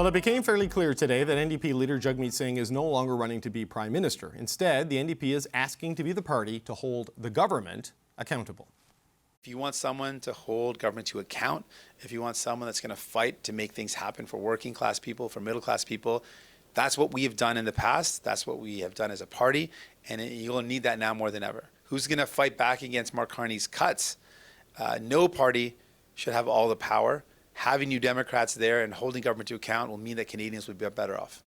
Well, it became fairly clear today that NDP leader Jagmeet Singh is no longer running to be Prime Minister. Instead, the NDP is asking to be the party to hold the government accountable. If you want someone to hold government to account, if you want someone that's going to fight to make things happen for working class people, for middle class people, that's what we have done in the past. That's what we have done as a party. And you'll need that now more than ever. Who's going to fight back against Mark Carney's cuts? No party should have all the power. Having New Democrats there and holding government to account will mean that Canadians would be better off.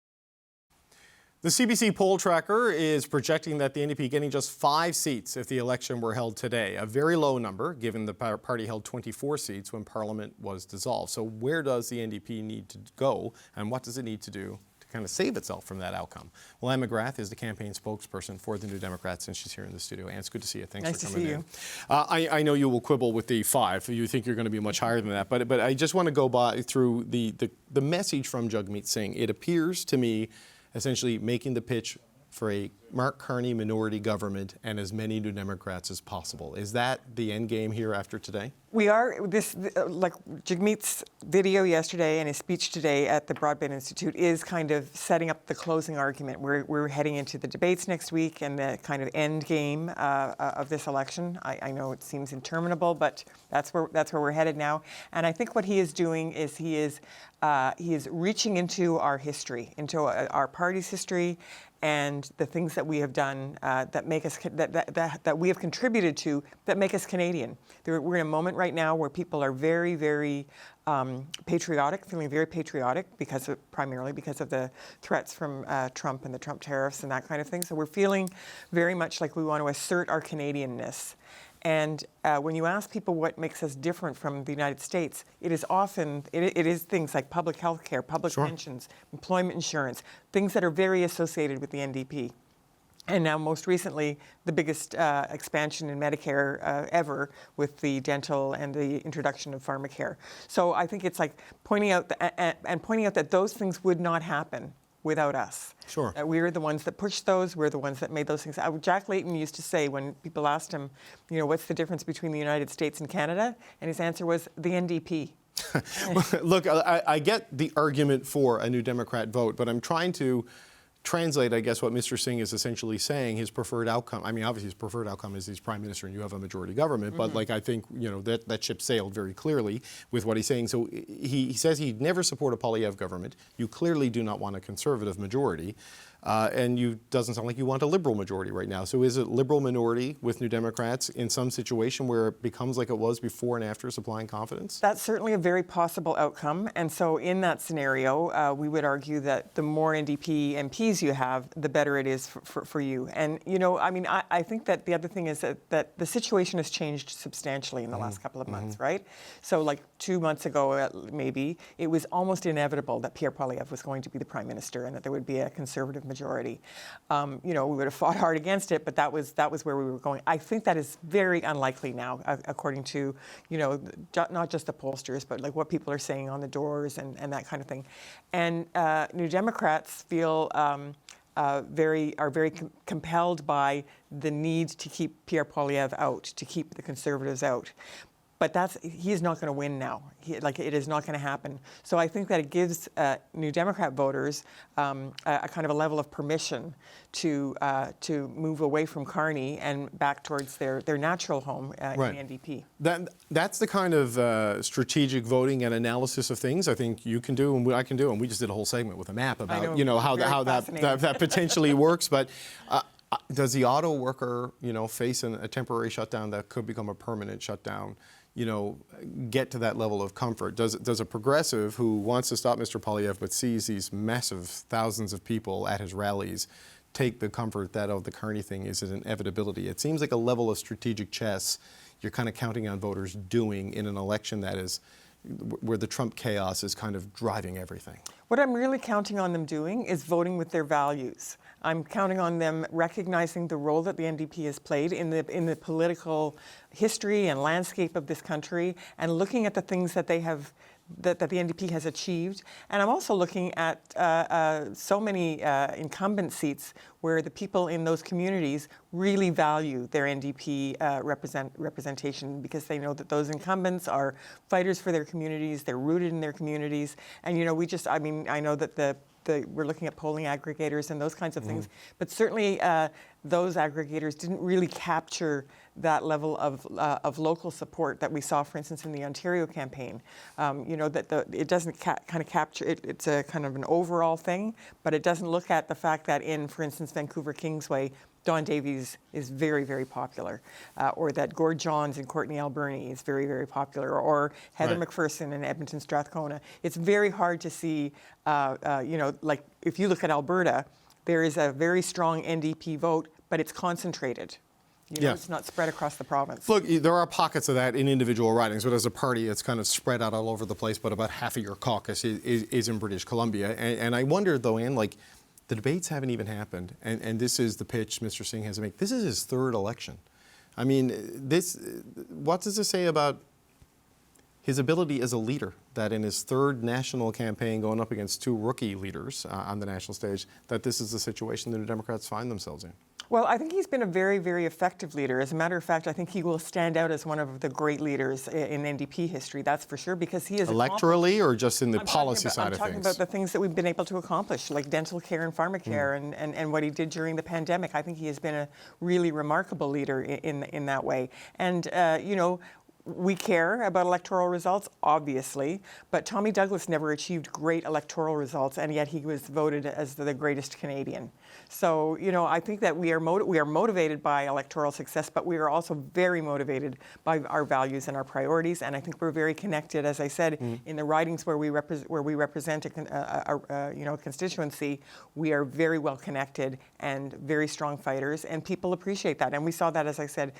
The CBC poll tracker is projecting that the NDP getting just 5 seats if the election were held today. A very low number, given the party held 24 seats when Parliament was dissolved. So where does the NDP need to go, and what does it need to do to kind of save itself from that outcome? Well, Anne McGrath is the campaign spokesperson for the New Democrats, and she's here in the studio. Anne, it's good to see you. Thanks for coming in. Nice to see you. I know you will quibble with the 5. You think you're going to be much higher than that, but I just want to go through the message from Jagmeet Singh. It appears to me essentially making the pitch for a Mark Carney minority government and as many New Democrats as possible. Is that the end game here after today? We are, like Jagmeet's video yesterday and his speech today at the Broadband Institute is kind of setting up the closing argument. We're heading into the debates next week and the kind of end game of this election. I know it seems interminable, but that's where we're headed now. And I think what he is doing is he is reaching into our history, into our party's history, and the things that we have done that make us that we have contributed to that make us Canadian. We're in a moment right now where people are very, very patriotic, feeling very patriotic primarily because of the threats from Trump and the Trump tariffs and that kind of thing. So we're feeling very much like we want to assert our Canadianness. And when you ask people what makes us different from the United States, it is often, it is things like public health care, public pensions, employment insurance, things that are very associated with the NDP. And now most recently, the biggest expansion in Medicare ever with the dental and the introduction of pharmacare. So I think it's like pointing out that those things would not happen without us. Sure. We're the ones that pushed those. We're the ones that made those things. Jack Layton used to say when people asked him, what's the difference between the United States and Canada? And his answer was the NDP. Look, I get the argument for a New Democrat vote, but I'm trying to translate, I guess, what Mr. Singh is essentially saying, his preferred outcome. I mean, obviously his preferred outcome is he's Prime Minister and you have a majority government, but I think, that ship sailed very clearly with what he's saying. So he says he'd never support a Poilievre government. You clearly do not want a Conservative majority. And you doesn't sound like you want a Liberal majority right now. So is it Liberal minority with New Democrats in some situation where it becomes like it was before and after supplying confidence? That's certainly a very possible outcome. And so in that scenario, we would argue that the more NDP MPs you have, the better it is for you. And, I think that the other thing is that the situation has changed substantially in the last couple of months, right? So like 2 months ago, maybe, it was almost inevitable that Pierre Poilievre was going to be the Prime Minister and that there would be a Conservative majority. We would have fought hard against it, but that was where we were going. I think that is very unlikely now, according to, not just the pollsters, but like what people are saying on the doors and that kind of thing. And New Democrats feel very compelled by the need to keep Pierre Poilievre out, to keep the Conservatives out. But he is not going to win now. It is not going to happen. So I think that it gives New Democrat voters a kind of a level of permission to move away from Carney and back towards their natural home in the NDP. That's the kind of strategic voting and analysis of things I think you can do and I can do. And we just did a whole segment with a map about how that potentially works. But does the auto worker, face a temporary shutdown that could become a permanent shutdown? Get to that level of comfort? Does a progressive who wants to stop Mr. Poilievre but sees these massive thousands of people at his rallies take the comfort that, the Carney thing is an inevitability? It seems like a level of strategic chess you're kind of counting on voters doing in an election that is where the Trump chaos is kind of driving everything. What I'm really counting on them doing is voting with their values. I'm counting on them recognizing the role that the NDP has played in the political history and landscape of this country and looking at the things that they have that the NDP has achieved. And I'm also looking at so many incumbent seats where the people in those communities really value their NDP representation, because they know that those incumbents are fighters for their communities, they're rooted in their communities. And, you know, I know that we're looking at polling aggregators and those kinds of things, but certainly those aggregators didn't really capture that level of local support that we saw, for instance, in the Ontario campaign. You know, that it doesn't kind of capture it. It's a kind of an overall thing, but it doesn't look at the fact that in, for instance, Vancouver Kingsway, Don Davies is very, very popular, or that Gord Johns in Courtenay Alberni is very, very popular, or Heather McPherson in Edmonton Strathcona. It's very hard to see, you know, like if you look at Alberta, there is a very strong NDP vote, but it's concentrated. You know, it's not spread across the province. Look, there are pockets of that in individual ridings, but as a party, it's kind of spread out all over the place. But about half of your caucus is in British Columbia. And I wonder, though, Anne, like, the debates haven't even happened. And this is the pitch Mr. Singh has to make. This is his third election. I mean, what does this say about his ability as a leader, that in his third national campaign going up against two rookie leaders on the national stage, that this is the situation the New Democrats find themselves in? Well, I think he's been a very, very effective leader. As a matter of fact, I think he will stand out as one of the great leaders in NDP history, that's for sure, because he is electorally or just in the policy side of things? I'm talking about the things that we've been able to accomplish, like dental care and pharmacare, and what he did during the pandemic. I think he has been a really remarkable leader in that way. And, you know, we care about electoral results, obviously, but Tommy Douglas never achieved great electoral results, and yet he was voted as the greatest Canadian. So, you know, I think that we are motivated by electoral success, but we are also very motivated by our values and our priorities. And I think we're very connected, as I said, in the ridings where we represent a constituency. We are very well connected and very strong fighters, and people appreciate that. And we saw that, as I said,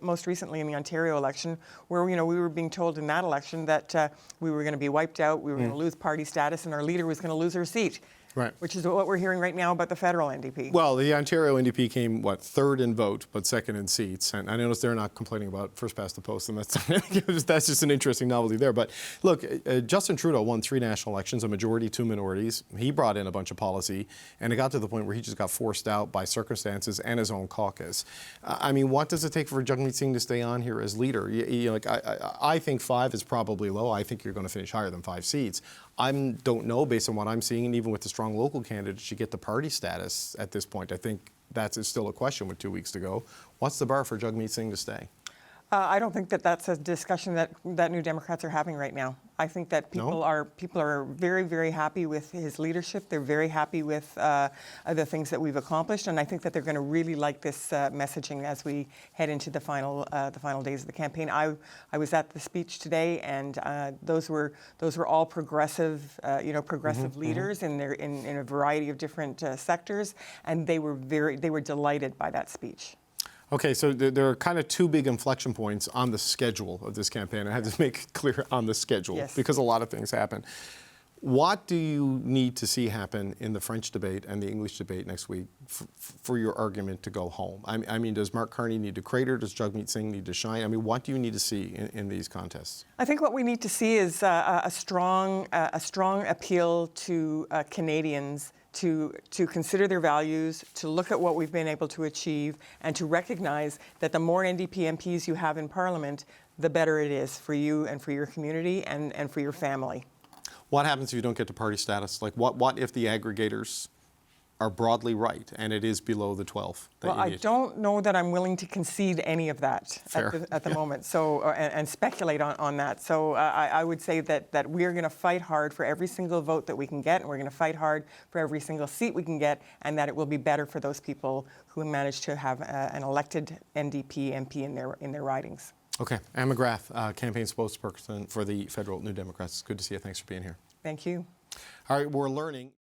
most recently in the Ontario election, where we were being told in that election that we were going to be wiped out, we were going to lose party status, and our leader was going to lose her seat. Right. Which is what we're hearing right now about the federal NDP. Well, the Ontario NDP came, third in vote, but second in seats. And I noticed they're not complaining about first past the post, and that's just an interesting novelty there. But look, Justin Trudeau won 3 national elections, a majority, 2 minorities. He brought in a bunch of policy, and it got to the point where he just got forced out by circumstances and his own caucus. I mean, what does it take for Jagmeet Singh to stay on here as leader? I think 5 is probably low. I think you're going to finish higher than 5 seats. I don't know, based on what I'm seeing, and even with the strong local candidates, you get the party status at this point. I think that is still a question with 2 weeks to go. What's the bar for Jagmeet Singh to stay? I don't think that that's a discussion that New Democrats are having right now. I think that people are very, very happy with his leadership. They're very happy with the things that we've accomplished, and I think that they're going to really like this messaging as we head into the final days of the campaign. I was at the speech today, and those were all progressive, progressive leaders in a variety of different sectors, and they were delighted by that speech. Okay, so there are kind of 2 big inflection points on the schedule of this campaign. I have to make it clear on the schedule because a lot of things happen. What do you need to see happen in the French debate and the English debate next week for your argument to go home? I mean, does Mark Carney need to crater? Does Jagmeet Singh need to shine? I mean, what do you need to see in these contests? I think what we need to see is a strong appeal to Canadians to consider their values, to look at what we've been able to achieve, and to recognize that the more NDP MPs you have in Parliament, the better it is for you and for your community and for your family. What happens if you don't get to party status? Like, what if the aggregators are broadly right and it is below the 12 that you need? I don't know that I'm willing to concede any of that at the moment. So and speculate on that. So I would say that we're going to fight hard for every single vote that we can get, and we're going to fight hard for every single seat we can get, and that it will be better for those people who manage to have an elected NDP MP in their ridings. Okay, Anne McGrath, campaign spokesperson for the federal New Democrats. Good to see you. Thanks for being here. Thank you. All right, we're learning.